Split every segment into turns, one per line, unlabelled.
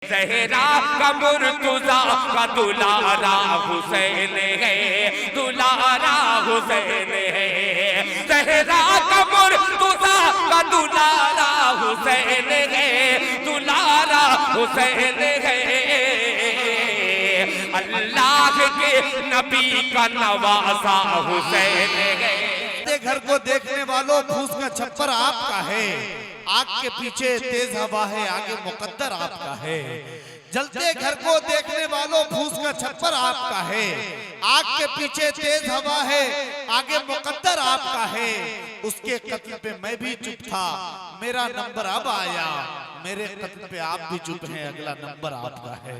ज़हरा का मुर्तज़ा का दुलारा हुसैन है, दुलारा हुसैन है। ज़हरा का मुर्तज़ा का दुलारा हुसैन है, दुलारा हुसैन है। अल्लाह के नबी का नवासा हुसैन है।
घर को देखने वालों, फूस का छप्पर आपका है, आग के पीछे तेज हवा है, आगे मुकद्दर आपका है। जलते घर को देखने वालों, फूस का छप्पर आपका है, आग के पीछे तेज हवा है, आगे मुकद्दर आपका है। उसके कत्ल पे मैं भी चुप था, मेरा नंबर अब आया। मेरे कत्ल पे आप भी चुप हैं, अगला नंबर आपका है।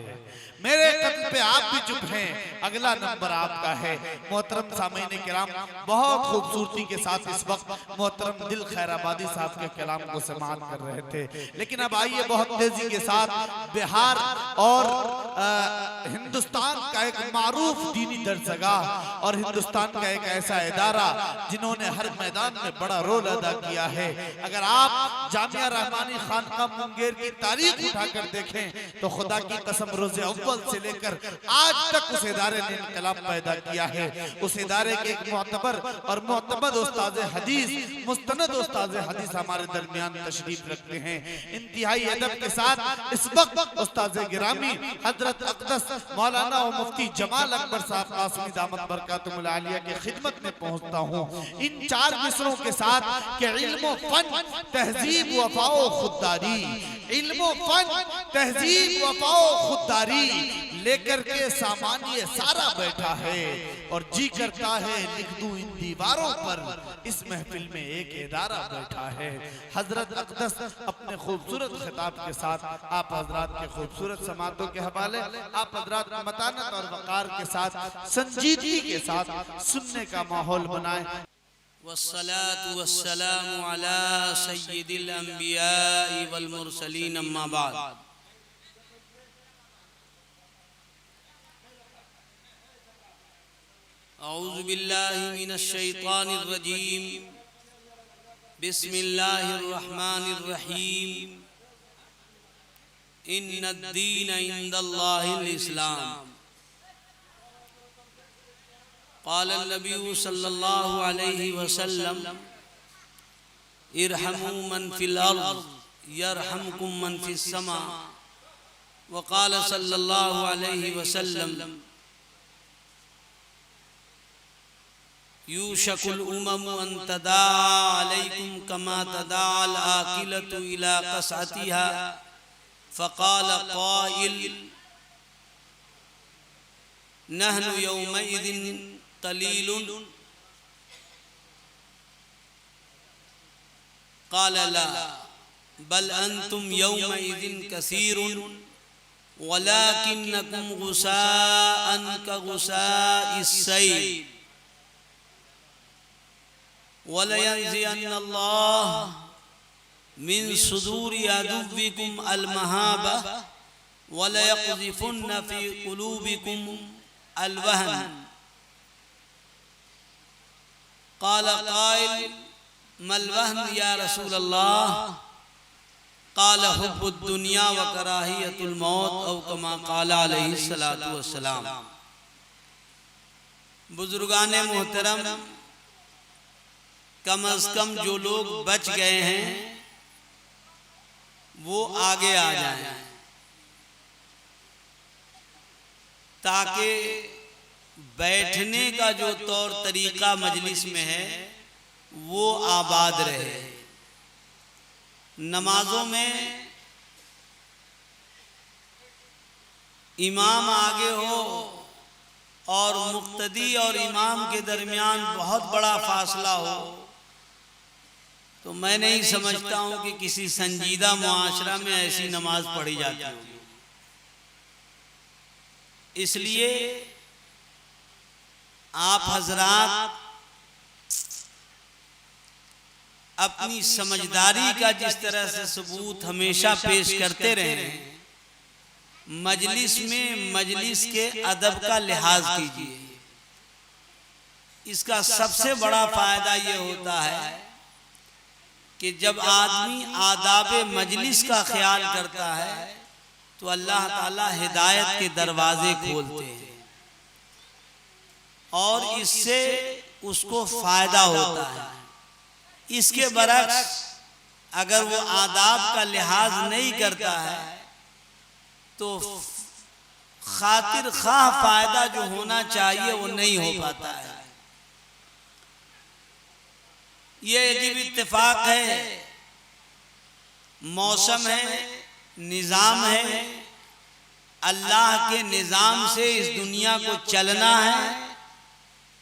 मेरे कत्ल पे आप भी चुप हैं, अगला नंबर आपका है। मोहतरम सामीन किराम, बहुत खूबसूरती के साथ इस वक्त मोहतरम दिल खैराबादी साहब के कलाम को समाअत कर रहे थे, लेकिन अब आइए बहुत तेजी के साथ बिहार और हिंदुस्तान का एक मारूफ दीनी दरसगाह और हिंदुस्तान का एक ऐसा इदारा जिन्होंने हर मैदान में बड़ा रोल अदा किया है। अगर आप जामिया रहमानी खानका मुंगेर की तारीख उठाकर देखें तो खुदा की कसम रोज़े अव्वल से लेकर आज तक उस इदारे ने इनकलाब पैदा किया है। उस इदारे के एक मोतबर और मोतमद उस्ताद हदीस, मुस्तनद उस्ताद हदीस हमारे दरमियान तशरीफ रखते हैं। इंतहाई अदब के साथ इस वक्त उस्ताद गिरामी हजरत अक़दस मौलाना और मुफ्ती जमाल अकबर साहब कासिमी दामत बरकातुहुल आलिया की खिदमत में पहुंचता हूं इन चार मिसरों के साथ कि इल्म फन तहजीब वफाओ खुददारी, इल्म फन तहजीब वफाओ खुददारी लेकर के सामान्य सारा बैठा है और जी करता है लिख दूं इन दीवारों पर। इस महफिल में एक इदारा बैठा है। हजरत अक़दस अपने खूबसूरत खिताब के साथ आप हजरात के खूबसूरत समातों के हवाले आप हजरात मतानत और वक़ार के साथ संजीदगी के साथ सुनने का माहौल बनाए।
वस्सलातु वस्सलामु अला सय्यिदिल अंबिया वल मुरसलीन अम्मा बाद। औज़ु बिल्लाहि मिनश शैतानिर रजीम। बिस्मिल्लाहिर रहमानिर रहीम। इन्नद-दीन इंदल्लाहिल इस्लाम। क़ाल नबी सल्लल्लाहु अलैहि वसल्लम इरहमू मन फिल अर्ज़ यरहमकुम मन फिस समा। व क़ाल सल्लल्लाहु अलैहि वसल्लम यूशकुल उममु अन तदाअ अलैकुम कमा तदाअल आकिलतु इला क़सअतिहा। फ़क़ाल क़ाइल नहनु यौमइज़िन क़लीलुन। क़ाल ला बल अंतुम यौमइज़िन कसीरुन वलाकिन्नकुम गुसाअन कगुसाइस सैल। वलयंज़िअन्नल्लाह मिन सुदूरि अदुव्विकुम अल-महाबा वलयक़ज़िफ़ुन्न फ़ी क़ुलूबिकुम अल-वहन। क़ाल क़ाइल मल वहन या रसूल अल्लाह। क़ाल हुब्बुद दुनिया व कराहियतुल मौत औ कमा क़ाल अलैहिस्सलातु वस्सलाम। बुजुर्गाने मोहतरम, कम अज कम जो लोग बच गए हैं वो आगे आ जाएं ताकि बैठने का जो तौर तरीका मजलिस में है वो आबाद रहे। नमाजों में इमाम आगे हो और मुक्तदी और इमाम के दरमियान बहुत बड़ा फासला हो तो मैं नहीं समझता हूं कि किसी संजीदा मुआशरा में ऐसी नमाज पढ़ी जाती होगी। इसलिए आप हजरात अपनी समझदारी का जिस तरह से सबूत हमेशा पेश करते रहे, मजलिस में मजलिस के अदब का लिहाज कीजिए। इसका सबसे बड़ा फायदा ये होता है कि जब आदमी आदाब मजलिस का ख्याल करता है तो अल्लाह ताला हिदायत के दरवाजे खोलते हैं और इससे उसको फायदा होता है। इसके बरक्स अगर वो आदाब का लिहाज नहीं करता है तो खातिर खाह फायदा जो होना चाहिए वो नहीं हो पाता है। ये अजीब इत्तेफाक है, मौसम है, निज़ाम है, अल्लाह के निज़ाम से इस दुनिया को चलना है।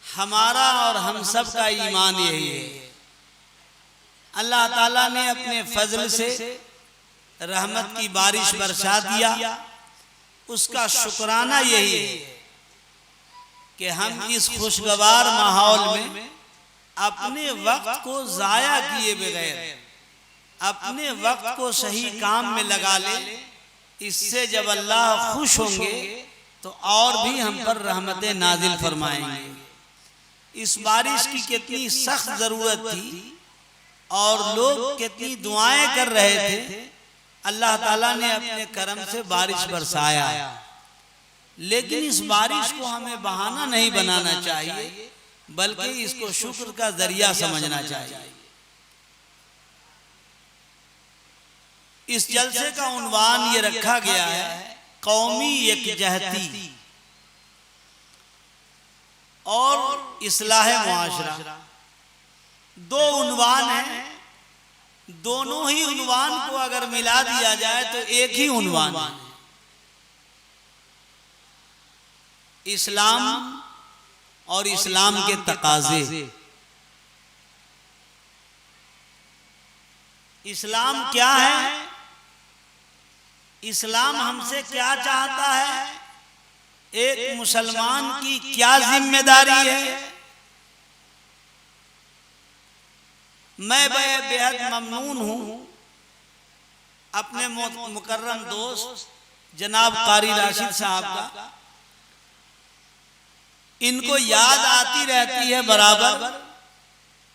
हमारा और हम सब का ईमान यही है। अल्लाह ताला ने अपने फजल से रहमत की बारिश बरसा दिया, उसका शुक्राना यही है कि हम इस खुशगवार माहौल में अपने वक्त को जाया किए बगैर अपने वक्त को सही काम में लगा ले। इससे जब अल्लाह खुश होंगे तो और भी हम पर रहमतें नाजिल फरमाएंगे। इस बारिश की कितनी सख्त जरूरत थी और लोग कितनी दुआएं कर रहे थे। अल्लाह ताला ने अपने करम से बारिश बरसाया, लेकिन इस बारिश को हमें बहाना नहीं बनाना चाहिए, बल्कि इसको शुक्र का जरिया समझना चाहिए। इस जलसे का उन्वान ये रखा गया है कौमी यकजहती और इस्लाह मुआशरा। दो उन्वान हैं, दोनों ही उन्वान को अगर मिला दिया जाए तो एक ही उन्वान है। इस्लाम और इस्लाम के तकाजे। इस्लाम क्या है? इस्लाम हमसे क्या चाहता है? एक मुसलमान की क्या जिम्मेदारी है? मैं बेहद ममनून हूं अपने मुकर्रम दोस्त जनाब कारी राशिद साहब का। इनको याद आती रहती है बराबर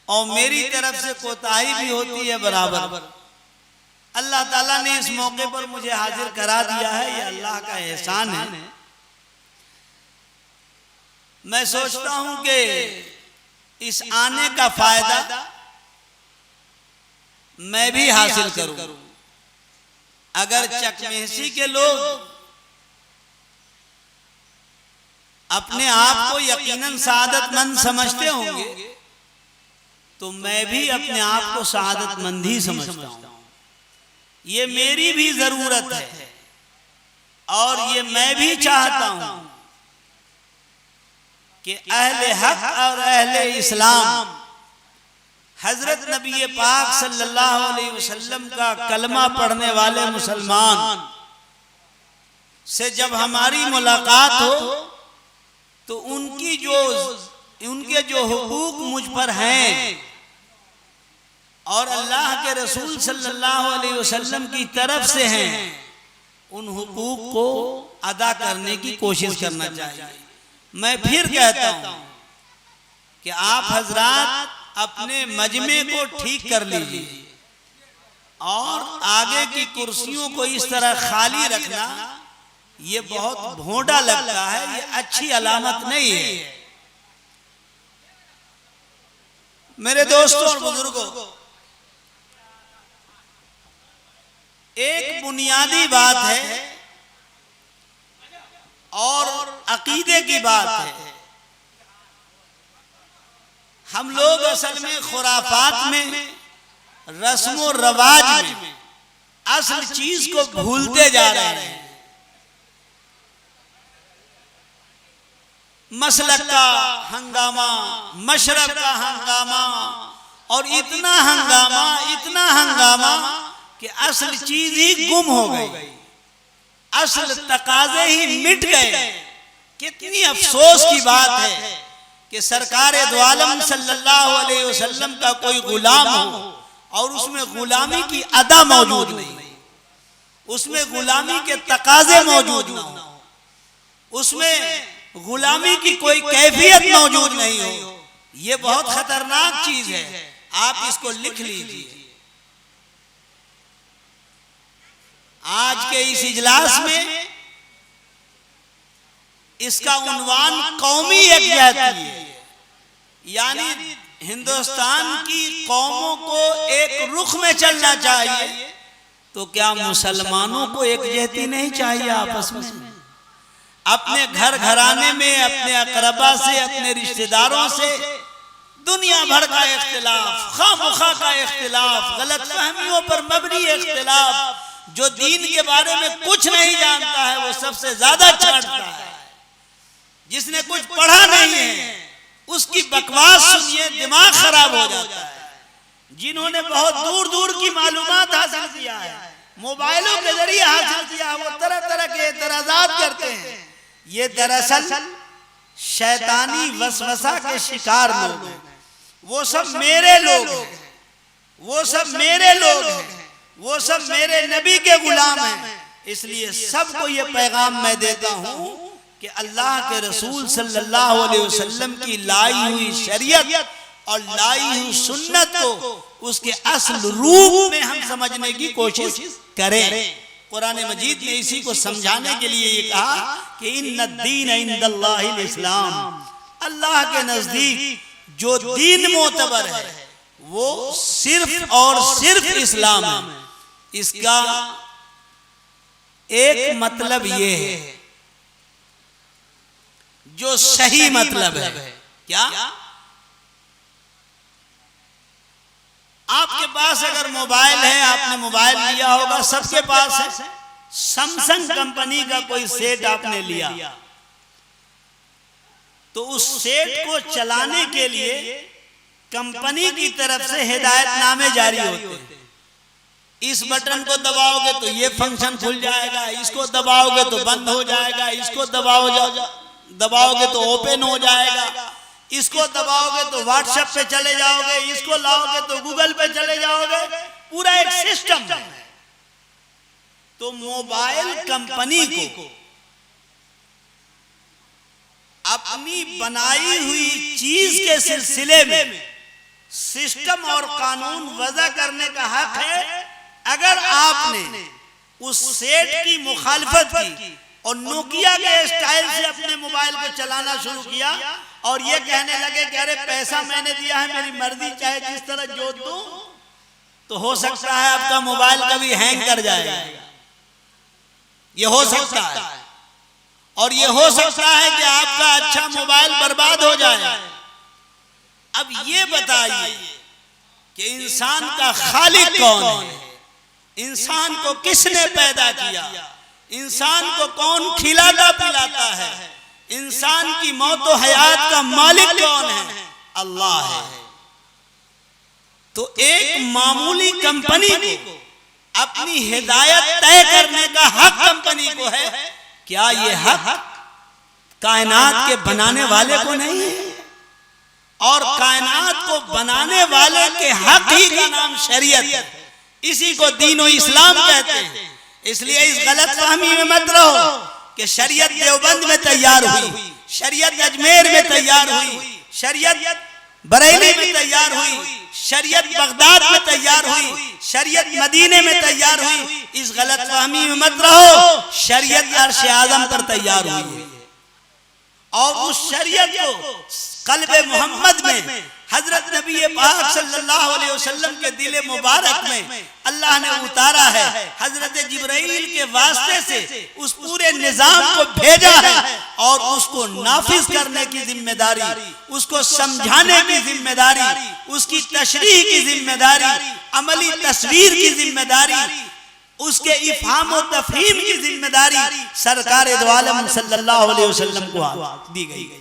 और मेरी तरफ से कोताही भी होती है बराबर। अल्लाह ताला ने इस मौके पर मुझे हाजिर करा दिया है, ये अल्लाह का एहसान है। मैं सोचता हूं कि इस आने का फायदा मैं भी हासिल करूं। अगर चकमेहसी के लोग अपने आप को यकीनन सआदतमंद समझते होंगे तो मैं भी अपने आप को सआदतमंद ही समझता हूं। ये मेरी भी जरूरत है और ये मैं भी चाहता हूं कि अहले हक और अहले इस्लाम हजरत नबी पाक सल्लल्लाहु अलैहि वसल्लम का कलमा पढ़ने वाले मुसलमान से जब हमारी मुलाकात हो तो उनके जो हुकूक मुझ पर हैं और अल्लाह के रसूल सल्लल्लाहु अलैहि वसल्लम की तरफ से हैं, उन हुकूक को अदा करने की कोशिश करना चाहिए। मैं फिर कहता हूं कि आप हजरात अपने मजमे को ठीक कर लीजिए और आगे की कुर्सियों को इस तरह खाली रखना ये बहुत भोंडा लगता है, ये अच्छी अलामत नहीं है। मेरे दोस्तों और बुजुर्गों, एक बुनियादी बात है और अकीदे की बात है। हम लोग असल में खुराफात में, रस्म और रवाज में असल चीज को भूलते जा रहे हैं। मसलक का हंगामा, मशरब का हंगामा और इतना हंगामा कि असल चीज ही गुम हो गई, असल तकाजे ही मिट गए। कितनी अफसोस की बात है कि सरकार दो आलम सल्लल्लाहु अलैहि वसल्लम का कोई गुलाम हो और उसमें गुलामी की अदा मौजूद नहीं, उसमें गुलामी के तकाजे मौजूद ना हो, उसमें गुलामी की कोई कैफियत मौजूद नहीं हो। ये बहुत खतरनाक चीज है, आप इसको लिख लीजिए। आज के इस इजलास में इसका उन्वान कौमी यकजहती है, यानी हिंदुस्तान की कौमों को एक रुख में चलना चाहिए। तो क्या मुसलमानों को एकजहती नहीं चाहिए आपस में? अपने घर घराने में, अपने अकरबा से, अपने रिश्तेदारों से दुनिया भर का इख्तिलाफ, खामखा का इख्तिलाफ, गलतफहमियों पर मबनी इख्तिलाफ, जो दीन के बारे में कुछ नहीं जानता है वो सबसे ज्यादा छांटता है। जिसने कुछ पढ़ा नहीं है उसकी बकवास सुनिए दिमाग खराब हो जाता है। जिन्होंने बहुत दूर दूर की मालूमात हासिल किया है, मोबाइलों के जरिए हासिल किया है, वो तरह तरह के एतराजात करते हैं। ये दरअसल शैतानी वसवसा के शिकार लोग हैं। वो सब मेरे लोग हैं, वो सब मेरे लोग हैं, वो सब मेरे नबी के गुलाम हैं। इसलिए सबको ये पैगाम मैं देता हूं कि अल्लाह के रसूल सल्लल्लाहु अलैहि वसल्लम की लाई हुई शरीयत और लाई हुई सुन्नत को उसके असल रूप में हम समझने की कोशिश करें। कुरान मजीद ने इसी को समझाने के लिए ये कहा कि इन्नद्दीन इंदल्लाहिल इस्लाम, अल्लाह के नजदीक जो दीन मोतबर है वो सिर्फ और सिर्फ इस्लाम है। इसका एक मतलब ये है, जो सही मतलब है। क्या आपके पास अगर मोबाइल है, आपने मोबाइल लिया होगा, सबके पास है, सैमसंग कंपनी का कोई सेट आपने लिया, तो उस सेट को चलाने के लिए कंपनी की तरफ से हिदायतनामे जारी होते हैं। इस बटन को दबाओगे तो ये फंक्शन खुल जाएगा, इसको दबाओगे तो बंद हो जाएगा, इसको दबाओगे तो ओपन हो जाएगा, इसको दबाओगे तो व्हाट्सएप पे चले जाओगे, इसको लाओगे तो गूगल पे चले जाओगे। पूरा एक सिस्टम है। तो मोबाइल कंपनी को अपनी बनाई हुई चीज के सिलसिले में सिस्टम और कानून वज़ा करने का हक है। अगर आपने उस सेट की मुखालफत की और नोकिया के स्टाइल से अपने मोबाइल को चलाना शुरू किया और ये कहने लगे कि अरे पैसा मैंने दिया है, मेरी मर्जी चाहे जिस तरह जोत दूं, तो हो सकता है आपका मोबाइल कभी हैंग कर जाएगा। ये हो सकता है, और ये हो सकता है कि आपका अच्छा मोबाइल बर्बाद हो जाए। अब ये बताइए कि इंसान का खालिक कौन है? इंसान को किसने पैदा किया? इंसान को कौन खिलाता पिलाता है? इंसान की मौत और हयात का मालिक कौन है? अल्लाह है। तो एक मामूली कंपनी को अपनी हिदायत तय करने का हक कंपनी को है। क्या ये हक कायनात के बनाने वाले को नहीं है? और कायनात को बनाने वाले के हक ही का नाम शरीयत है। इसी को दीन इस्लाम कहते हैं। इसलिए इस गलतफहमी में मत रहो कि शरीयत देवबंद में तैयार हुई, शरीयत अजमेर में तैयार हुई, शरीयत बरेली में तैयार हुई, शरीयत बगदाद में तैयार हुई, शरीयत मदीने में तैयार हुई। इस गलतफहमी में मत रहो। शरीयत अर्श आज़म पर तैयार हुई है और उस शरीयत को कल्बे मोहम्मद में हजरत नबी पाक सल्लल्लाहु अलैहि वसल्लम के दिल मुबारक में अल्लाह ने उतारा है। हजरत जिब्राइल के वास्ते से उस पूरे निजाम को भेजा है और उसको नाफिज करने की जिम्मेदारी, उसको समझाने की जिम्मेदारी, उसकी तशरीह की जिम्मेदारी, अमली तस्वीर की जिम्मेदारी, उसके इफ़हाम और तफहीम की जिम्मेदारी सरकार दो आलम सल्लल्लाहु अलैहि वसल्लम को दी गई।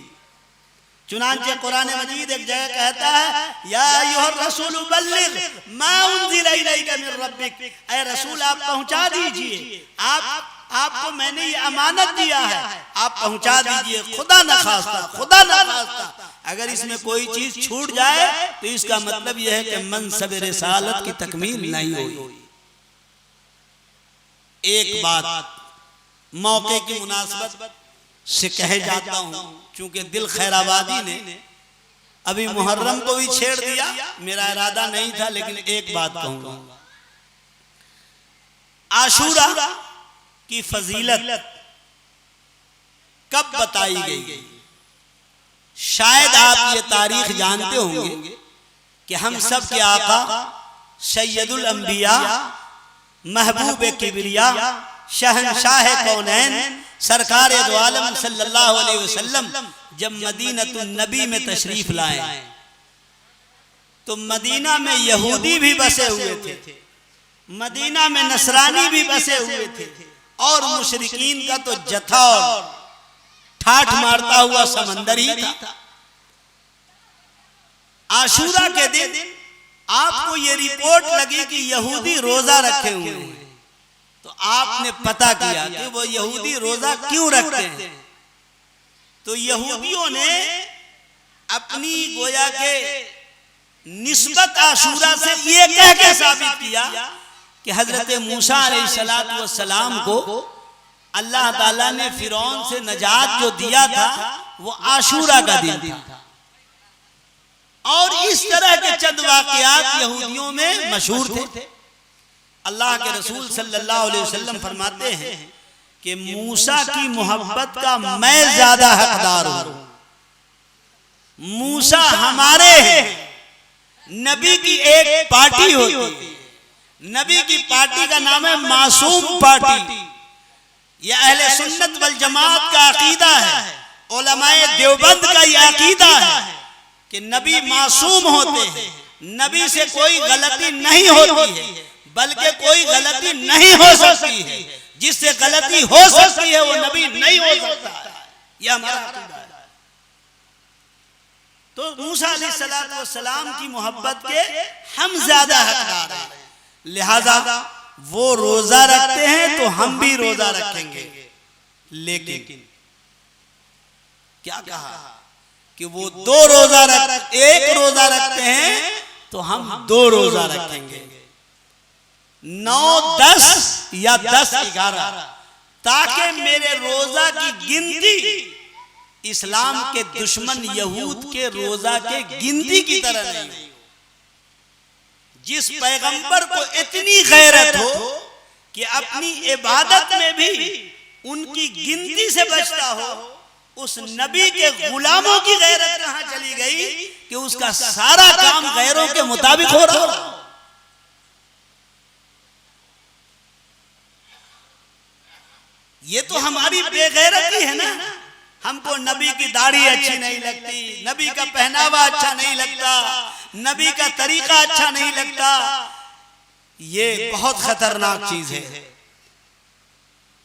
चुनांचे कुरान मजीद एक जगह कहता है, या अय्युहर रसूल बल्लिग मा उन्ज़िला इलैका मिन रब्बिक, ऐ रसूल आप पहुंचा दीजिए, आपको मैंने ये अमानत दिया है, आप पहुंचा दीजिए। खुदा न खास्ता अगर इसमें कोई चीज छूट जाए तो इसका मतलब यह है कि मनसब रिसालत की तकमील नहीं हुई। एक बात मौके की मुनासबत से कहे जाता हूं, चूंकि दिल खैराबादी ने अभी मुहर्रम को भी छेड़ दिया, मेरा इरादा नहीं था, लेकिन एक बात कहूंगा। आशूरा की फजीलत कब बताई गई? शायद आप ये तारीख जानते होंगे कि हम सब के आका सैयदुल अंबिया, महबूब किबरिया, शहंशाह कौनैन, सरकार दो आलम सल्लल्लाहु अलैहि वसल्लम जब मदीनतुन नबी में तशरीफ लाए तो मदीना में यहूदी भी बसे हुए थे, मदीना में नसरानी भी बसे हुए थे, और मुशरिकीन का तो जथा और ठाठ मारता हुआ समंदर ही था। आशूरा के दिन आपको ये रिपोर्ट लगी कि यहूदी रोजा रखे हुए हैं, तो आपने पता किया कि वो यहूदी रोजा क्यों रखते हैं। तो यहूदियों ने अपनी गोया के निस्बत आशूरा से ये कह के साबित किया कि हजरत मूसा अलैहिस्सलातु वस्सलाम को अल्लाह ताला ने फिरौन से नजात जो दिया था वो आशूरा का दिन था। और इस तरह के चंद वाकयात यहूदियों में मशहूर थे। अल्लाह के रसूल सल्लल्लाहु अलैहि वसल्लम फरमाते हैं कि मूसा की मोहब्बत का मैं ज्यादा हकदार हूं। मूसा हमारे हैं। नबी की एक पार्टी होती है, नबी की पार्टी का नाम है मासूम पार्टी। यह अहले सुन्नत वल जमात का अकीदा है, उलमाए देवबंद का यह अकीदा है कि नबी मासूम होते हैं, नबी से कोई गलती नहीं होती है, बल्कि कोई गलती नहीं हो सकती है। जिससे गलती हो सकती है वो नबी नहीं हो सकता है। यह हमारा अकीदा है। तो मूसा अलैहिस्सलातु वस्सलाम की मोहब्बत के हम ज्यादा हकदार हैं, लिहाजा वो रोजा रखते हैं तो हम भी रोजा रखेंगे। लेकिन क्या कहा कि वो एक रोजा रखते हैं तो हम 2 रोजा रखेंगे, 9, 10 या 10, 11, ताकि मेरे रोजा की गिनती इस्लाम के दुश्मन यहूद के रोजा के गिनती की तरह नहीं हो। जिस पैगंबर को इतनी गैरत हो कि अपनी इबादत में भी उनकी गिनती से बचता हो, उस नबी के गुलामों की गैरत कहां चली गई कि उसका सारा काम गैरों के मुताबिक हो रहा हो। ये तो हमारी बेगैरती है ना। हमको नबी की दाढ़ी अच्छी नहीं लगती, नबी का पहनावा अच्छा नहीं लगता, नबी का तरीका अच्छा नहीं लगता। ये बहुत खतरनाक चीज है।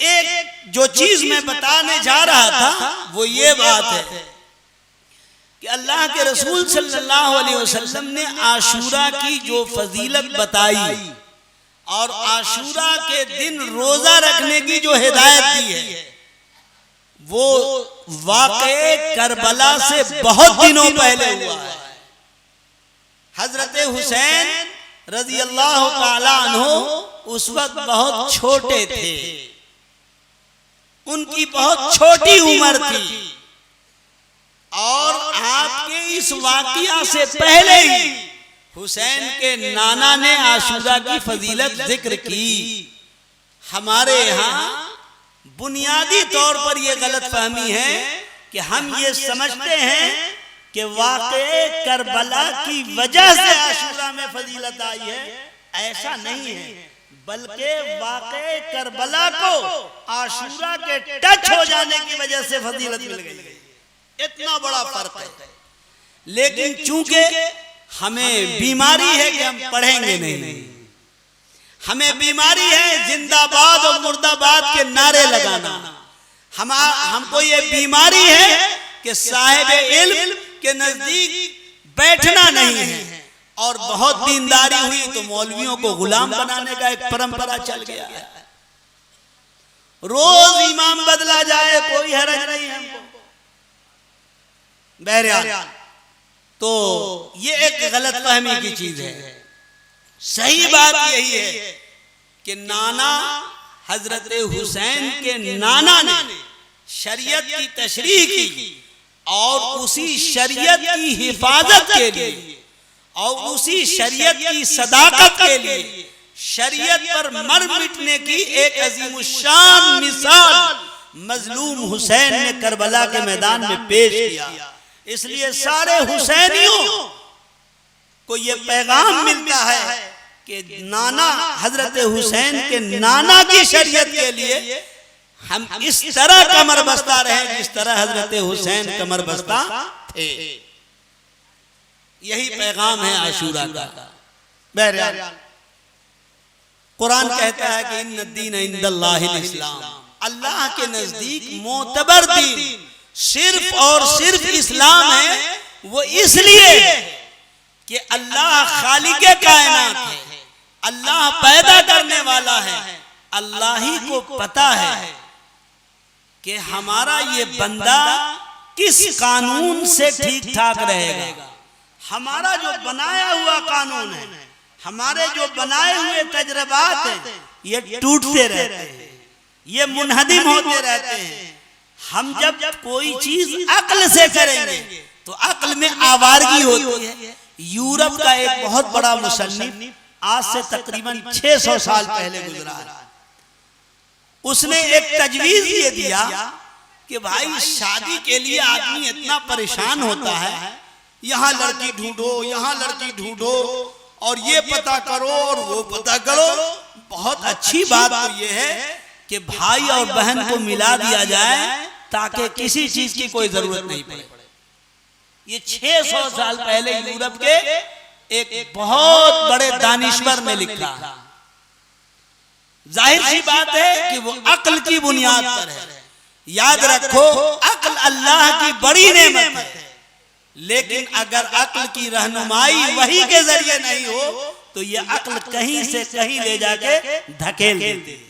एक जो चीज मैं बताने जा रहा था वो ये बात है कि अल्लाह के रसूल सल्लल्लाहु अलैहि वसल्लम ने आशूरा की जो फजीलत बताई और आशूरा के दिन रोजा रखने की जो हिदायत दी है वो वाक़े करबला से बहुत दिनों पहले हुआ है। हजरत हुसैन रज़ी अल्लाह ताला अन्हु उस वक्त बहुत छोटे थे, उनकी बहुत छोटी उम्र थी, और आपके इस वाक़िया से पहले ही हुसैन के नाना ने आशूरा की फजीलत जिक्र की। हमारे यहाँ बुनियादी तौर पर यह गलत फहमी है कि हम ये समझते हैं कि वाक़े करबला की वजह से आशूरा में फजीलत आई है। ऐसा नहीं है, बल्कि वाक़े करबला को आशूरा के टच हो जाने की वजह से फजीलत मिल गई। इतना बड़ा फर्क है। लेकिन चूंकि हमें बीमारी है कि हम पढ़ेंगे नहीं, हमें बीमारी है जिंदाबाद और मुर्दाबाद के नारे लगाना। हमको ये बीमारी है कि साहिब इल्म के नजदीक बैठना नहीं है, और बहुत दीनदारी हुई तो मौलवियों को गुलाम बनाने का एक परंपरा चल गया है। रोज इमाम बदला जाए कोई हरज नहीं हमको। बहरहाल तो ये एक गलत फहमी की चीज है। सही बात यही है कि नाना हजरत हुसैन के नाना ने शरीयत की तशरीह की, और उसी शरीयत की हिफाजत के लिए और उसी शरीयत की सदाकत के लिए शरीयत पर मर मिटने की एक अजीमुशान मिसाल मजलूम हुसैन ने करबला के मैदान में पेश किया। इसलिए सारे हुसैनियों को यह पैगाम मिलता है कि नाना हजरत हुसैन के नाना की शरीयत के लिए हम इस तरह कमर बस्ता रहे जिस तरह हजरत हुसैन कमर बस्ता थे। यही पैगाम है आशूरा का। बहरहाल कुरान कहता है कि इन्न दीन इंदल्लाहिल इस्लाम, अल्लाह के नजदीक मोतबर दीन सिर्फ और सिर्फ इस्लाम है। वो इसलिए कि अल्लाह खालिके कायनात है, अल्लाह पैदा करने वाला है। अल्लाह ही को पता है कि हमारा ये बंदा किस कानून से ठीक ठाक रहेगा। हमारा जो बनाया हुआ कानून है, हमारे जो बनाए हुए तजर्बात हैं, ये टूटते रहते हैं, ये मुनहदिम होते रहते हैं। हम जब कोई चीज अक्ल से करेंगे तो अक्ल में आवारगी होती है। यूरोप का एक बहुत बड़ा मुसन्निफ आज से तकरीबन 600 साल पहले गुजरा है। उसने एक तजवीज ये दिया कि भाई शादी के लिए आदमी इतना परेशान होता है, यहाँ लड़की ढूंढो, यहाँ लड़की ढूंढो, और ये पता करो और वो पता करो। बहुत अच्छी बात तो ये है कि भाई और बहन को मिला दिया जाए ताकि किसी चीज की कोई जरूरत नहीं पड़े। ये 600 साल पहले यूरोप के एक बहुत बड़े दानिश्वर ने लिखा। जाहिर सी बात है कि वो अक्ल की बुनियाद पर है। याद रखो, अक्ल अल्लाह की बड़ी नेमत है, लेकिन अगर अक्ल की रहनुमाई वही के जरिए नहीं हो तो ये अक्ल कहीं से कहीं ले जाके धकेल देती है।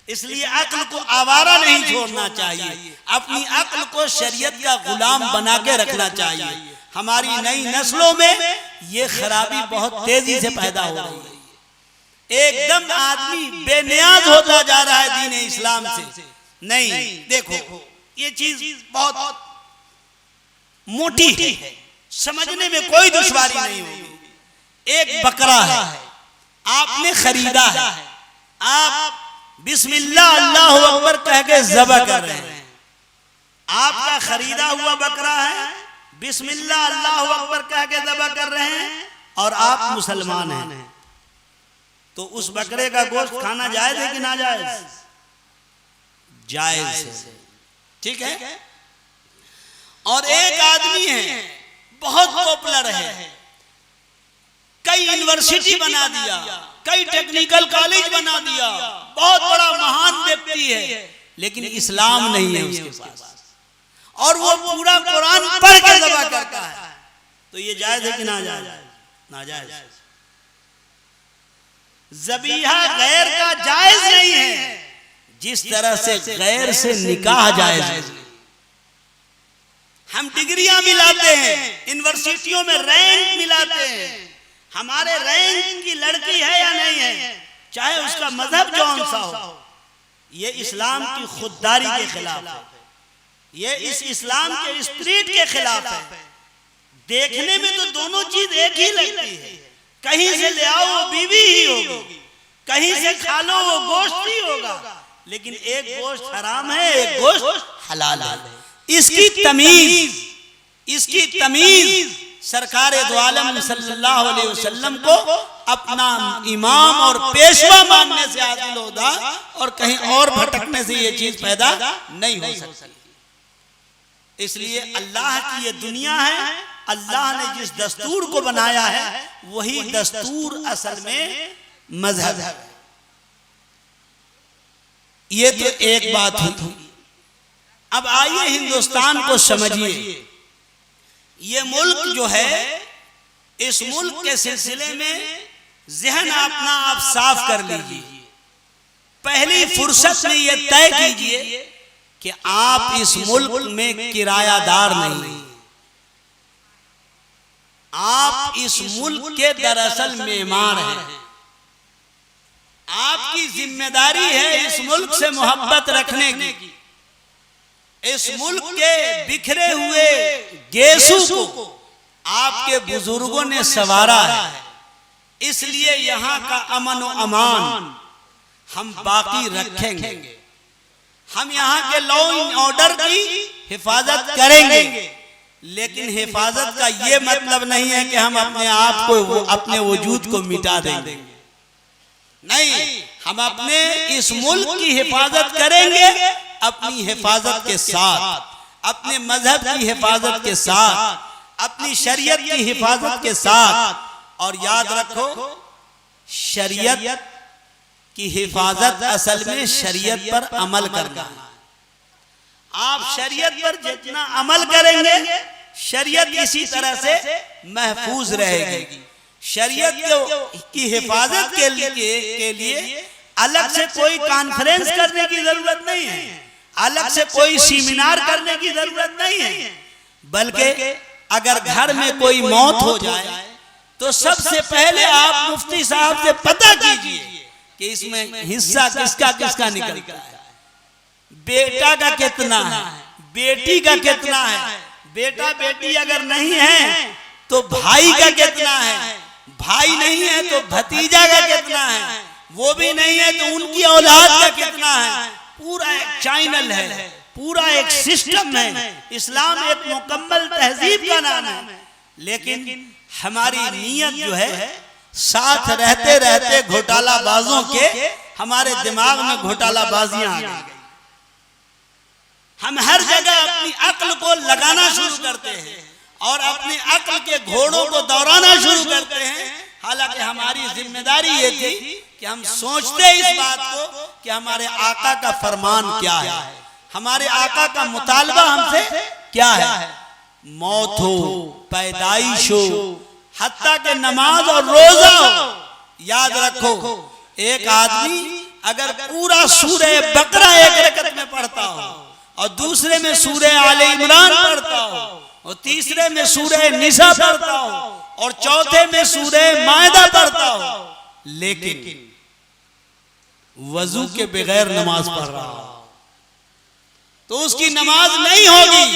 इसलिए अक्ल को आवारा नहीं छोड़ना चाहिए, अपनी अक्ल को शरीयत का गुलाम बना के रखना चाहिए। हमारी नई नस्लों में ये खराबी बहुत तेजी से पैदा हो रही है। एकदम आदमी बेनियाज होता जा रहा है दीन इस्लाम से। नहीं, देखो ये चीज बहुत मोटी है, समझने में कोई दुश्वारी नहीं होगी। एक बकरा है, आपने खरीदा है, आप बिस्मिल्लाह अल्लाहु अकबर कह के ज़बह कर रहे हैं। आपका खरीदा हुआ बकरा है, बिस्मिल्लाह अल्लाहु अकबर कह के ज़बह कर रहे हैं, और आप मुसलमान हैं, तो उस बकरे का गोश्त खाना जायज है कि ना जायज? जायज है, ठीक है। और एक आदमी है बहुत पॉपुलर है, कई यूनिवर्सिटी बना दिया, कई टेक्निकल कॉलेज बना दिया, बहुत बड़ा महान व्यक्ति है, लेकिन इस्लाम नहीं है उसके पास, और वो पूरा कुरान पढ़ के ज़बह करता है, तो ये जायज है कि ना जायज? ना जायज। ज़बीहा गैर का जायज नहीं है, जिस तरह से गैर से निकाह जायज नहीं। हम डिग्रियां मिलाते हैं, यूनिवर्सिटियों में रैंक मिलाते हैं, हमारे रैंक की लड़की है या नहीं है, चाहे उसका मजहब कौन सा हो, ये इस्लाम की खुददारी के खिलाफ है, ये इस इस्लाम के स्पिरिट के खिलाफ है। देखने में तो दोनों चीज एक ही लगती है, कहीं से ले आओ वो बीवी ही होगी, कहीं से खा लो वो गोश्त ही होगा, लेकिन एक गोश्त हराम है, एक गोश्त हलाल है। इसकी तमीज सरकार दो आलम सल्लल्लाहु अलैहि वसल्लम को अपना इमाम और पेशवा मानने से हासिल होगा, और कहीं और भटकने से ये चीज पैदा नहीं हो सकती। इसलिए अल्लाह की ये दुनिया है, अल्लाह ने जिस दस्तूर को बनाया है वही दस्तूर असल में मजहब है। ये तो एक बात हुई। अब आइए हिंदुस्तान को समझिए। ये मुल्क जो है, इस मुल्क के सिलसिले में ज़हन अपना आप साफ कर लीजिए। पहली फुर्सत में ये तय कीजिए कि आप इस मुल्क में किरायादार नहीं, आप इस मुल्क के दरअसल मेहमान हैं। आपकी जिम्मेदारी है इस मुल्क से मोहब्बत रखने की, इस मुल्क के बिखरे हुए गेसू को आपके बुजुर्गों ने संवारा है, इसलिए यहाँ का अमन व अमान हम बाकी रखेंगे। हम यहाँ के लॉ एंड ऑर्डर की हिफाजत करेंगे, लेकिन हिफाजत का ये मतलब नहीं है कि हम अपने आप को, अपने वजूद को मिटा देंगे। नहीं, हम अपने इस मुल्क की हिफाजत करेंगे अपनी हिफाजत के साथ, अपने मजहब की हिफाजत के साथ, अपनी शरीयत की हिफाजत के साथ। और याद रखो, शरीयत की हिफाजत असल में शरीयत पर अमल करना है। आप शरीयत पर जितना अमल करेंगे, शरीयत इसी तरह से महफूज रहेगी। शरीयत की हिफाजत के लिए अलग से कोई कॉन्फ्रेंस करने की जरूरत नहीं है, अलग से कोई सेमिनार करने की जरूरत नहीं है। बल्कि अगर घर में कोई मौत हो जाए तो सबसे पहले आप मुफ्ती साहब से पता कीजिए कि इसमें हिस्सा किसका किसका निकलता है, बेटा का कितना है, बेटी का कितना है, बेटा बेटी अगर नहीं है तो भाई का कितना है, भाई नहीं है तो भतीजा का कितना है, वो भी नहीं है तो उनकी औलाद का कितना है। पूरा एक चैनल है, पूरा एक सिस्टम है। इस्लाम एक मुकम्मल तहजीब का नाम है। लेकिन हमारी नीयत जो है, साथ रहते रहते घोटालाबाजों के हमारे दिमाग में घोटालाबाजियां आ गई। हम हर जगह अपनी अक्ल को लगाना शुरू करते हैं और अपनी अक्ल के घोड़ों को दौड़ाना शुरू करते हैं। हालांकि हमारी जिम्मेदारी ये थी कि हम सोचते इस बात को कि हमारे आका का फरमान क्या है, हमारे आका का मुतालबा हमसे क्या है। मौत हो, पैदाइश हो, हत्ता के नमाज और रोजा हो। याद रखो, एक आदमी अगर पूरा सूरह बकरा एक रकत में पढ़ता हो और दूसरे में सूरह आले इमरान पढ़ता हो और तीसरे में सूरह निसा पढ़ता हो और चौथे में सूरह मायदा पढ़ता हो, लेकिन वजू के बगैर नमाज पढ़ रहा हो तो उसकी नमाज नहीं होगी।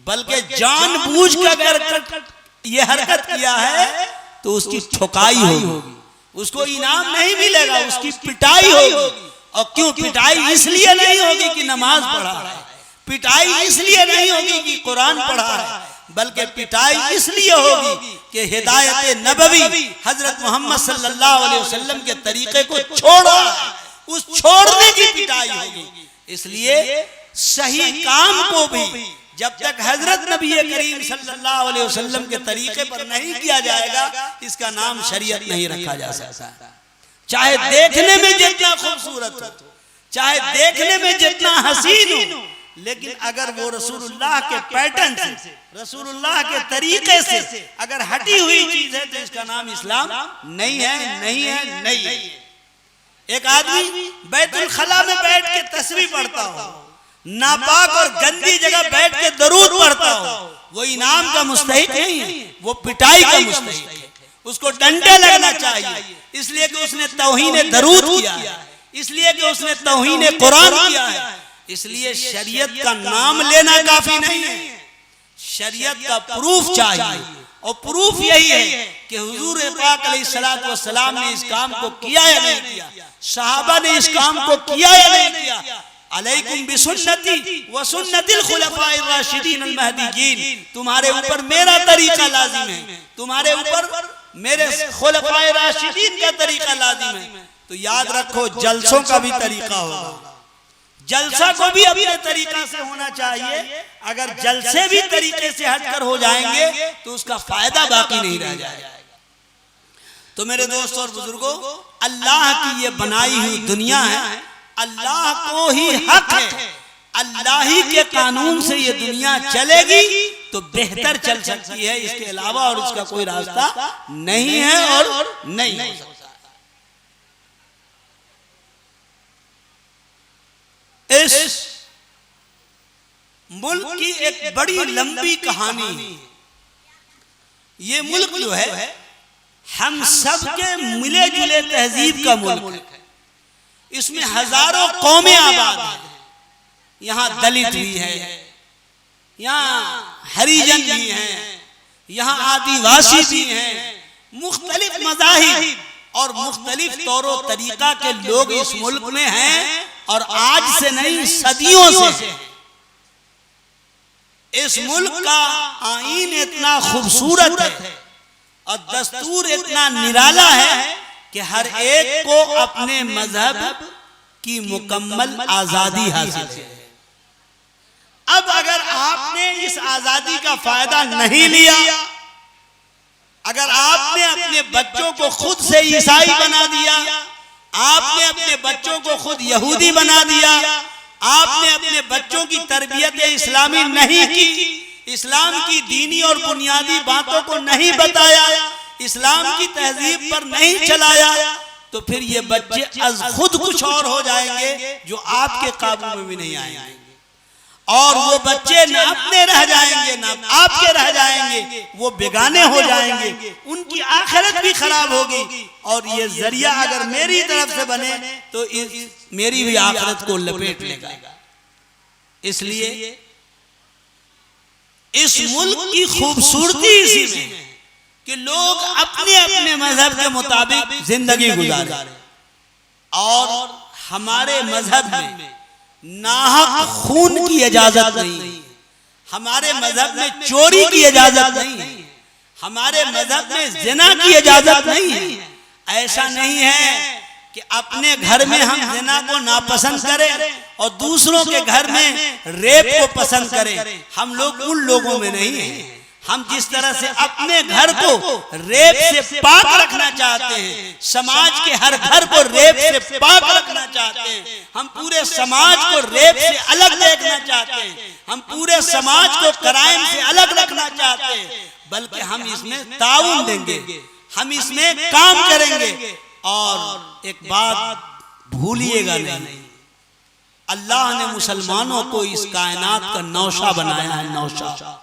बल्कि जानबूझकर अगर ये हरकत किया है तो उसकी ठुकाई होगी, उसको इनाम नहीं मिलेगा, उसकी पिटाई होगी। और क्यों पिटाई? इसलिए नहीं होगी कि नमाज पढ़ा है, पिटाई इसलिए नहीं होगी कि कुरान पढ़ा है, बल्कि पिटाई इसलिए होगी कि हिदायत नबवी हजरत मोहम्मद सल्लल्लाहु अलैहि वसल्लम के तरीके को छोड़ा है, उस छोड़ने की पिटाई होगी। इसलिए सही काम को भी जब तक हजरत नबी करीम सल्लल्लाहु अलैहि वसल्लम के तरीके पर नहीं किया जाएगा, इसका नाम शरीयत नहीं रखा जा सकता। चाहे देखने में जितना खूबसूरत हो, चाहे देखने में जितना हसीन हो, लेकिन अगर वो रसूलुल्लाह के पैटर्न से, रसूलुल्लाह के तरीके से अगर हटी हुई चीज है तो इसका नाम इस्लाम नहीं है, नहीं है, नहीं है। एक आदमी बैतुल खला में बैठ के तस्बीह पढ़ता हो, नापाक और गंदी जगह बैठ के दरूद पढ़ता हो, वो इनाम का मुस्तहिक नहीं है, वो पिटाई का मुस्तहिक है। उसको डंडे लगना चाहिए, इसलिए कि उसने तौहीन दरूद किया है, इसलिए कि उसने तौहीन कुरान किया है। इसलिए शरीयत का नाम लेना काफी नहीं है, शरीयत का प्रूफ चाहिए। और प्रूफ यही है कि हुजूर पाक अलैहिस्सलातु वस्सलाम ने इस काम को किया या नहीं किया, सहाबा ने इस काम को किया या नहीं किया। अलैकुम बिसुन्नती व सुन्नतिल खुलफाए राशिदीन अल महदीयीन, तुम्हारे ऊपर मेरा तरीका लाजिम है, तुम्हारे ऊपर मेरे खुलफाए राशिदीन का तरीका लाजिम है। तो याद रखो, जलसों का भी तरीका होगा, जलसा को भी अपने तरीका से होना चाहिए। अगर जलसे भी तरीके से हटकर हो जाएंगे तो उसका फायदा बाकी नहीं रह जाएगा। तो मेरे दोस्तों और बुजुर्गों, अल्लाह की ये बनाई हुई दुनिया है, अल्लाह को ही हक है, अल्लाह ही के कानून से ये दुनिया चलेगी तो बेहतर चल सकती है, इसके अलावा और इसका कोई रास्ता नहीं है और नहीं हो सकता। इस मुल्क की एक बड़ी लंबी कहानी है। ये मुल्क जो है हम सब के मिले जुले तहजीब का मुल्क है। इसमें हजारों कौमें आबाद हैं। यहाँ दलित भी है, यहाँ हरिजन भी हैं, यहाँ आदिवासी भी हैं, मुख्तलिफ मज़ाहिब और मुख्तलिफ तौर तरीका के लोग इस मुल्क में हैं, और आज से नहीं सदियों से। इस मुल्क का आईन इतना खूबसूरत है और दस्तूर इतना निराला है कि हर एक को अपने मजहब की मुकम्मल आजादी हासिल है। अब अगर आपने इस आजादी का फायदा नहीं लिया, अगर आपने अपने बच्चों को खुद से ईसाई बना दिया, आपने अपने बच्चों को खुद यहूदी बना दिया, आपने अपने बच्चों की तरबियत इस्लामी नहीं की, इस्लाम की दीनी और बुनियादी बातों को नहीं बताया, इस्लाम की तहजीब पर नहीं चलाया, तो फिर ये बच्चे अज खुद कुछ और हो जाएंगे जो आपके काबू में भी नहीं आएंगे, और वो बच्चे न अपने रह जाएंगे न आपके रह जाएंगे, वो बेगाने हो जाएंगे, उनकी आखिरत भी खराब होगी, और ये जरिया अगर मेरी तरफ से बने तो मेरी भी आखिरत को लपेट लेगा। इसलिए इस मुल्क की खूबसूरती इसी में कि लोग अपने अपने मजहब के मुताबिक जिंदगी गुजारे, और हमारे मजहब में नाहक खून की इजाजत नहीं है, हमारे मजहब में चोरी की इजाजत नहीं है, हमारे मजहब में जिना की इजाजत नहीं है। ऐसा नहीं है कि अपने घर में हम जिना को नापसंद करें और दूसरों के घर में रेप को पसंद करें। हम लोग उन लोगों में नहीं हैं। हम जिस तरह से अपने घर को रेप से पाक रखना चाहते हैं, समाज के हर घर को रेप से पाक रखना चाहते हैं, हम पूरे समाज को रेप से अलग देखना चाहते हैं, हम पूरे समाज को क्राइम से अलग रखना चाहते हैं, बल्कि हम इसमें ताउन देंगे, हम इसमें काम करेंगे। और एक बात भूलिएगा नहीं, अल्लाह ने मुसलमानों को इस कायनात का नौशा बनाया है। नौशा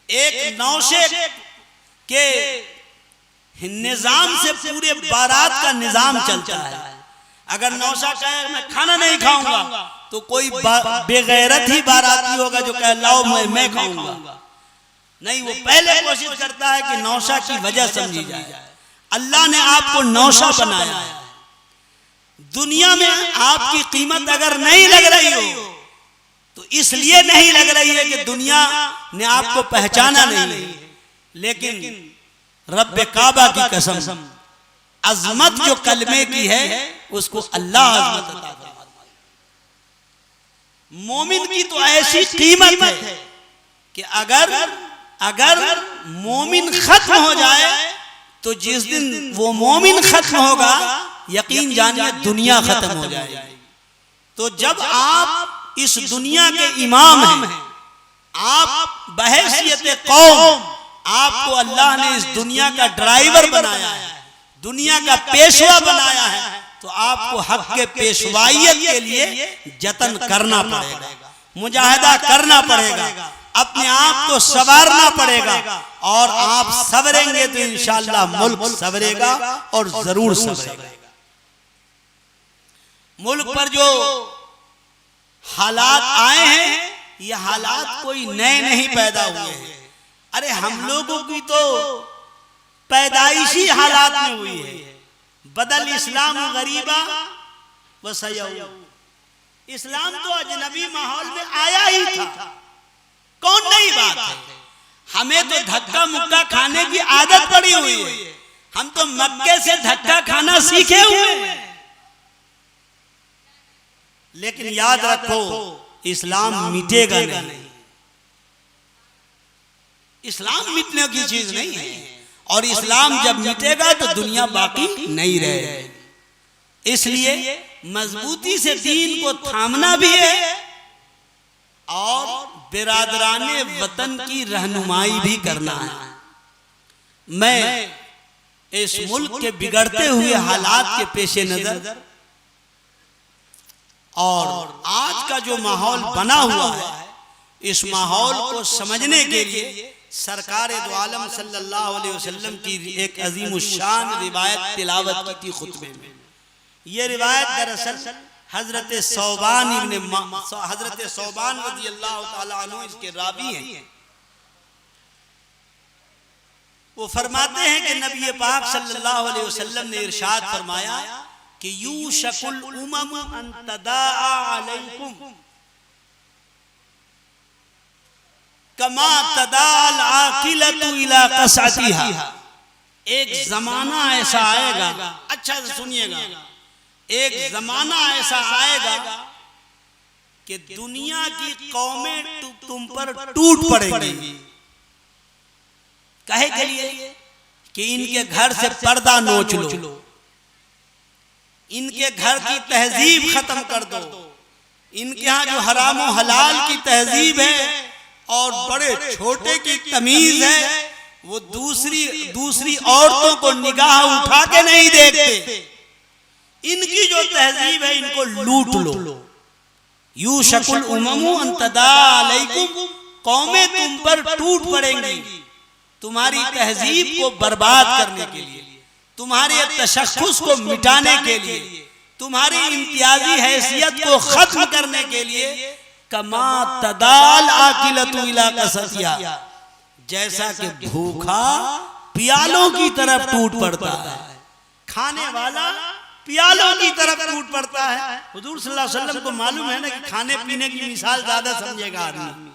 एक नौशे के निजाम से पूरे बारात का निजाम चलता है। अगर नौशा कहे मैं खाना नहीं खाऊंगा तो कोई बेगैरत ही बाराती होगा जो कहे लाओ मैं खाऊंगा। नहीं, वो पहले कोशिश करता है कि नौशा की वजह समझी जाए। अल्लाह ने आपको नौशा बनाया है। दुनिया में आपकी कीमत अगर नहीं लग रही हो तो इसलिए नहीं लग रही है कि दुनिया ने आपको पहचाना नहीं, लेकिन रब्बे काबा की कसम, अजमत जो कलमे की है उसको अल्लाह अजमत अता फरमाता है। मोमिन की तो ऐसी कीमत है कि अगर मोमिन खत्म हो जाए तो जिस दिन वो मोमिन खत्म होगा यकीन जानिए दुनिया खत्म हो जाएगी। तो जब आप इस दुनिया के इमाम हैं, आप बहैसियत कौम, आपको अल्लाह ने इस दुनिया का ड्राइवर बनाया है, दुनिया का पेशवा बनाया है, तो आपको हक के पेशवाइयत के लिए जतन करना पड़ेगा, मुजाहिदा करना पड़ेगा, अपने आप को संवारना पड़ेगा, और आप संवरेंगे तो इंशाअल्लाह मुल्क संवरेगा और जरूर संवरेगा। मुल्क पर जो हालात आए हैं ये हालात कोई नए नहीं पैदा हुए हैं। अरे हम लोगों की तो पैदाइशी हालात में हुई है। बदल इस्लाम गरीबा व सयऊ, इस्लाम तो अजनबी माहौल में आया ही था, कौन नई बात है। हमें तो धक्का मुक्का खाने की आदत पड़ी हुई है, हम तो मक्के से धक्का खाना सीखे हुए हैं। लेकिन याद रखो इस्लाम मिटेगा नहीं, इस्लाम मिटने की चीज नहीं है, और इस्लाम जब मिटेगा तो दुनिया बाकी नहीं रहेगी। इसलिए मजबूती से दीन को थामना भी है और बिरादराने वतन की रहनुमाई भी करना है। मैं इस मुल्क के बिगड़ते हुए हालात के पेशे नजर और आज का जो माहौल बना हुआ है, इस माहौल को समझने के लिए सरकार दो आलम सल्लल्लाहु अलैहि वसल्लम की एक अजीम शान रिवायत तिलावत की थी खुतबे में। ये रिवायत दरअसल हजरत सौबान रज़ी अल्लाह ताला अन्हु इसके रावी हैं। वो फरमाते हैं कि नबी पाक सल्लल्लाहु अलैहि वसल्लम ने इरशाद फरमाया कि यूशकुल उमम अन तदाअ अलैकुम कमा तदाल आकिलतु इला कसअतिहा। एक जमाना ऐसा आएगा, अच्छा से सुनिएगा, एक जमाना ऐसा आएगा कि दुनिया की कौमें तुम पर टूट पड़ेंगी। कहे के लिए कि इनके घर से पर्दा नोच लो, इनके घर की तहजीब खत्म कर दो, इनके यहाँ जो हराम और हलाल की तहजीब है और बड़े छोटे की तमीज है, वो दूसरी औरतों को निगाह उठा के नहीं देखते। इनकी जो तहजीब है इनको लूट लो। यूशकुल उममु अन तदाअ अलैकुम, कौमें तुम पर टूट पड़ेंगी तुम्हारी तहजीब को बर्बाद करने के लिए, तुम्हारे तशख्खुस को मिटाने के लिए, तुम्हारी इम्तियाजी हैसियत को खत्म करने के लिए। कमा तदाल आकिलतु इला कसअतिहा, जैसा कि भूखा प्यालों की तरफ टूट पड़ता है, खाने वाला प्यालों की तरफ टूट पड़ता है। हुजूर सल्लल्लाहु अलैहि वसल्लम को मालूम है ना कि खाने पीने की मिसाल ज्यादा समझेगा आदमी।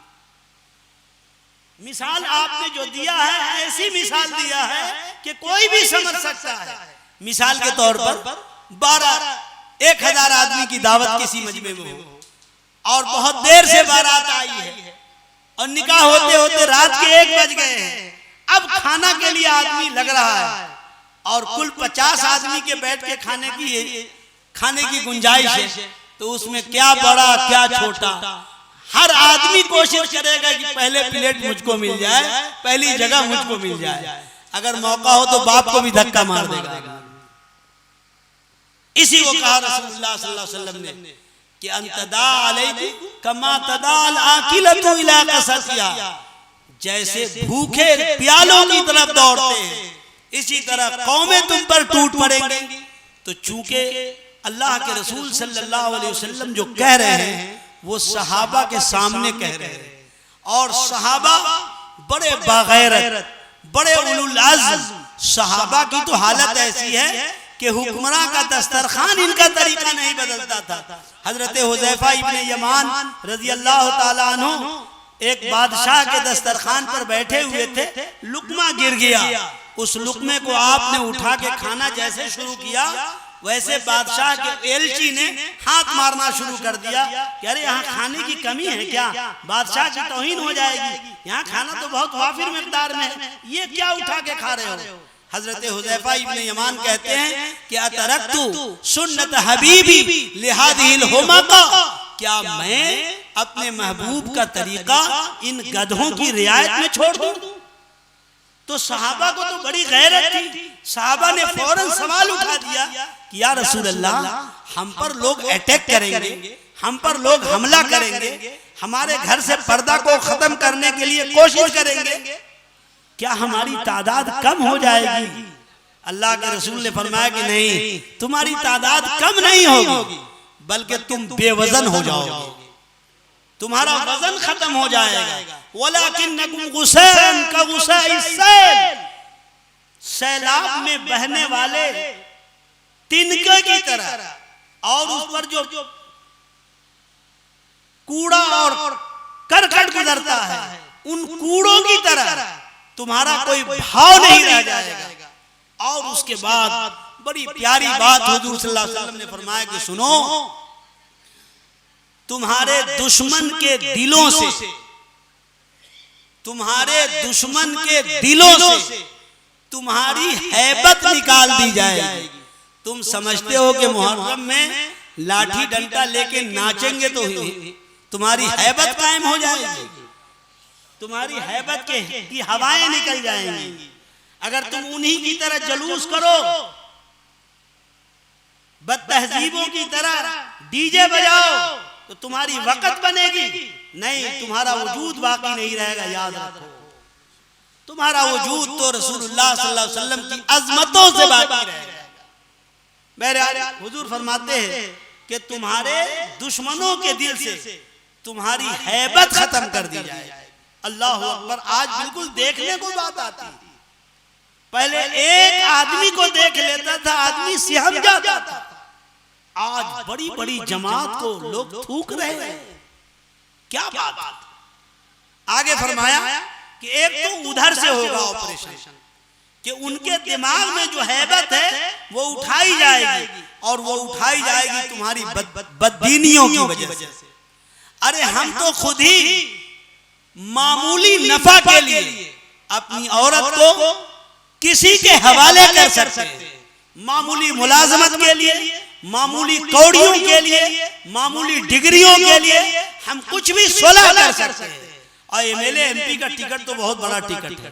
मिसाल आपने जो दिया है ऐसी मिसाल दिया है कि कोई भी समझ सकता है। मिसाल के तौर पर 1000 आदमी की दावत किसी मजमे में हो और बहुत देर से बारात आई है और निकाह होते होते रात के 1 बज गए हैं। अब खाना के लिए आदमी लग रहा है और कुल 50 आदमी के बैठ के खाने की गुंजाइश है, तो उसमें क्या बड़ा क्या छोटा, हर आदमी कोशिश करेगा कि पहले प्लेट मुझको मिल जाए, पहली जगह मुझको मिल जाए। अगर मौका हो तो बाप को भी धक्का मार देगा। इसी को कहा रसूलुल्लाह सल्लल्लाहु अलैहि वसल्लम ने कि अन तदाअ अलैकुम कमा तदाल आकिलतु इला कसअतिहा, जैसे भूखे प्यालों की तरफ दौड़ते हैं इसी तरह कौमें तुम पर टूट पड़ेंगी। तो चूंकि अल्लाह के रसूल सल्लल्लाहु अलैहि वसल्लम जो कह रहे हैं वो सहाबा के सामने कह रहे हैं, और सहाबा बड़े बागैरत, बड़े उलुल अज़्म सहाबा की तो हालत ऐसी है कि हुक्मरां का दस्तरखान इनका तरीका नहीं बदलता था। हजरत हुज़ैफा इब्ने यमान रज़ी अल्लाह ताला अन्हु एक बादशाह के दस्तरखान पर बैठे हुए थे, लुकमा गिर गया। उस लुकमे को आपने उठा के खाना जैसे शुरू किया, वैसे बादशाह के एलची ने हाथ मारना शुरू कर दिया कि अरे यहाँ खाने की कमी है क्या, बादशाह की तौहीन हो जाएगी, यहाँ खाना तो बहुत वाफिर मिकदार में है, ये क्या उठा के खा रहे हो। हजरत हुज़ैफा इब्ने यमान कहते हैं कि अतरक्तु सुन्नत हबीबी लिहादिहिल हुमका, क्या मैं अपने महबूब का तरीका इन गधों की रियायत में छोड़ दूं। तो सहाबा को तो बड़ी गैरत थी, सहाबा ने फौरन सवाल उठा दिया कि या रसूल अल्लाह, हम पर लोग अटैक करेंगे, हम पर लोग हमला करेंगे, हमारे घर से पर्दा को खत्म करने के लिए कोशिश करेंगे, क्या हमारी तादाद कम हो जाएगी। अल्लाह के रसूल ने फरमाया कि नहीं, तुम्हारी तादाद कम नहीं होगी, बल्कि तुम बेवजन हो जाओगे, तुम्हारा वजन खत्म हो जाएगा। वलाकिन्नकुम गुसैन का गुसैइस सैल, सैलाब में बहने वाले तिनके की तरह, और उस पर जो कूड़ा और करकट गुजरता है उन कूड़ों की तरह तुम्हारा कोई भाव नहीं रह जाएगा। और उसके बाद बड़ी प्यारी बात हुजूर सल्लल्लाहु अलैहि वसल्लम ने फरमाया कि सुनो, तुम्हारे दुश्मन के दिलों से, तुम्हारे दुश्मन के दिलों से तुम्हारी हैबत निकाल दी जाएगी। तुम समझते हो कि मुहर्रम में लाठी डंडा लेके नाचेंगे तो तुम्हारी हैबत कायम हो जाएगी, तुम्हारी हैबत की हवाएं निकल जाएंगी। अगर तुम उन्हीं की तरह जलूस करो, बदतहजीबों की तरह डीजे बजाओ, तो तुम्हारी वक़्त बनेगी नहीं, तुम्हारा वजूद बाकी नहीं रहेगा। याद रखो, तुम्हारा वजूद तो रसूलुल्लाह सल्लल्लाहु अलैहि वसल्लम की अज़मतों से बाकी रहेगा। बहरहाल हुजूर फरमाते हैं कि तुम्हारे दुश्मनों के दिल से तुम्हारी हैबत खत्म कर दी जाए। अल्लाह अकबर। आज बिल्कुल देखने को बात आती है, पहले एक आदमी को देख लेता था, आदमी सिहम जाता था। आज बड़ी बड़ी जमात को लोग थूक रहे हैं। क्या बात। आगे फरमाया कि एक तो उधर से होगा ऑपरेशन, कि उनके दिमाग में जो हैबत है वो उठाई जाएगी, और वो उठाई जाएगी तुम्हारी बददीनियों की वजह से। अरे हम तो खुद ही मामूली नफा के लिए अपनी औरत को किसी के हवाले कर सकते हैं, मामूली मुलाजमत के लिए, मामूली कौड़ियों के लिए, मामूली डिग्रियों के लिए हम कुछ भी सोलह कर सकते हैं। और एमएलए एमपी का टिकट तो बहुत बड़ा टिकट है।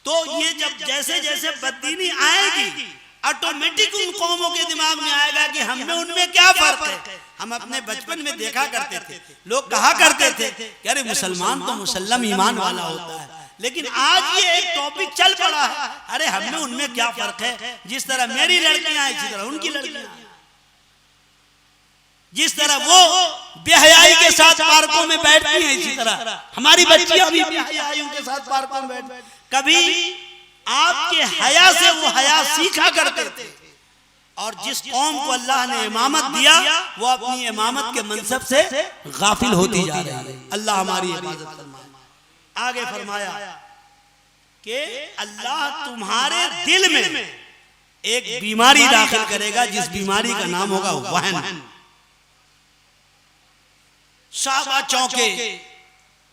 तो ये जब जैसे जैसे बददीनी आएगी, ऑटोमेटिक उन कौमों के दिमाग में आएगा कि हम में उनमें क्या फर्क है। हम अपने बचपन में देखा करते थे, लोग कहा करते थे कि अरे मुसलमान तो मुसल्लम ईमान वाला होता है, लेकिन आज ये एक टॉपिक चल पड़ा है, अरे हम में उनमें क्या फर्क है। जिस तरह मेरी लड़कियां इसी तरह उनकी लड़कियां, जिस तरह वो बेहयाई के साथ पार्कों में बैठती हैं, इसी तरह हमारी बच्चियां भी बेहयाइयों के साथ पार्कों में बैठ। कभी आपके हया से वो हया सीखा करते थे, और जिस कौम को अल्लाह ने इमामत दिया वो अपनी इमामत के मनसब से गाफिल होती जा रही है। अल्लाह हमारी हिफाजत फरमाए। आगे फरमाया कि अल्लाह तुम्हारे दिल में एक बीमारी दाखिल करेगा, जिस बीमारी का नाम होगा वहन। साहबा चौंके,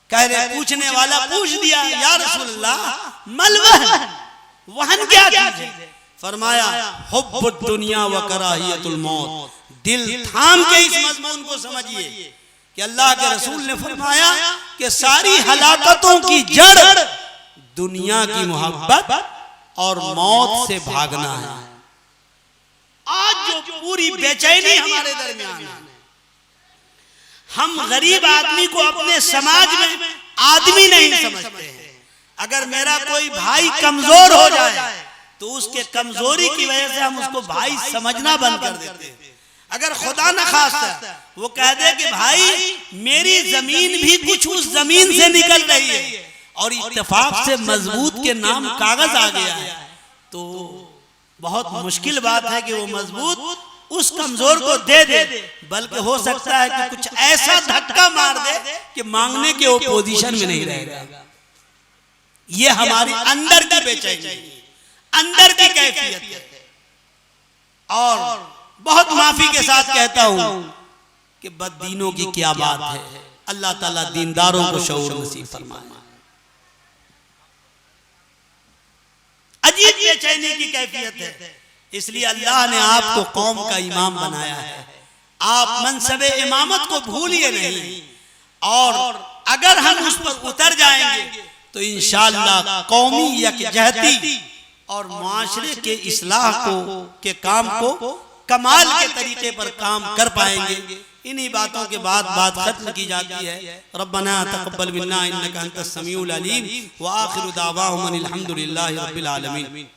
कह रहे, पूछने वाला पूछ दिया, या रसूलल्लाह मल वहन, वहन क्या चीज है? फरमाया हुब्बुद दुनिया व कराहियतुल मौत। दिल थाम के इस मजमून को समझिए कि अल्लाह के रसूल ने फरमाया कि सारी हलाकतों की जड़ दुनिया की मोहब्बत और मौत से भागना है। आज जो पूरी बेचैनी हमारे दरमियान है, हम गरीब आदमी को अपने समाज में आदमी नहीं समझते हैं। अगर मेरा कोई भाई कमजोर हो जाए तो उसके कमजोरी की वजह से हम उसको भाई समझना बंद कर देते हैं। अगर खुदा न खास्ता वो कह दे कि भाई मेरी जमीन भी कुछ उस जमीन से निकल रही है, और इत्तेफाक से मजबूत के नाम कागज आ गया है, तो बहुत मुश्किल बात है कि वो मजबूत उस कमजोर को दे दे, बल्कि हो सकता है कि कुछ ऐसा धक्का मार दे कि मांगने के वो पोजीशन में नहीं रहेगा। ये हमारी अंदर की बेचैनी, अंदर की कैफियत है। और बहुत माफी के साथ कहता हूं कि बददीनों की क्या बात है। अल्लाह ताला दीनदारों को शऊर नसीब फरमाए। अजीब बेचैनी की कैफियत है, इसलिए अल्लाह ने आपको कौम का इमाम बनाया है। आप मनसबे इमामत को भूलिए नहीं, और अगर हम उस पर उतर जाएंगे तो इंशाअल्लाह कौमी यकजहती और माशरे के इस्लाह के काम को कमाल के तरीके पर काम कर पाएंगे। इन्हीं बातों के बाद बात खत्म की जाती है। रब्बना तक़ब्बल मिन्ना इन्नका अंतस समीउल अलीम व आखिरु दावाहुम अनिल हम्दुलिल्लाहि रब्बिल आलमीन।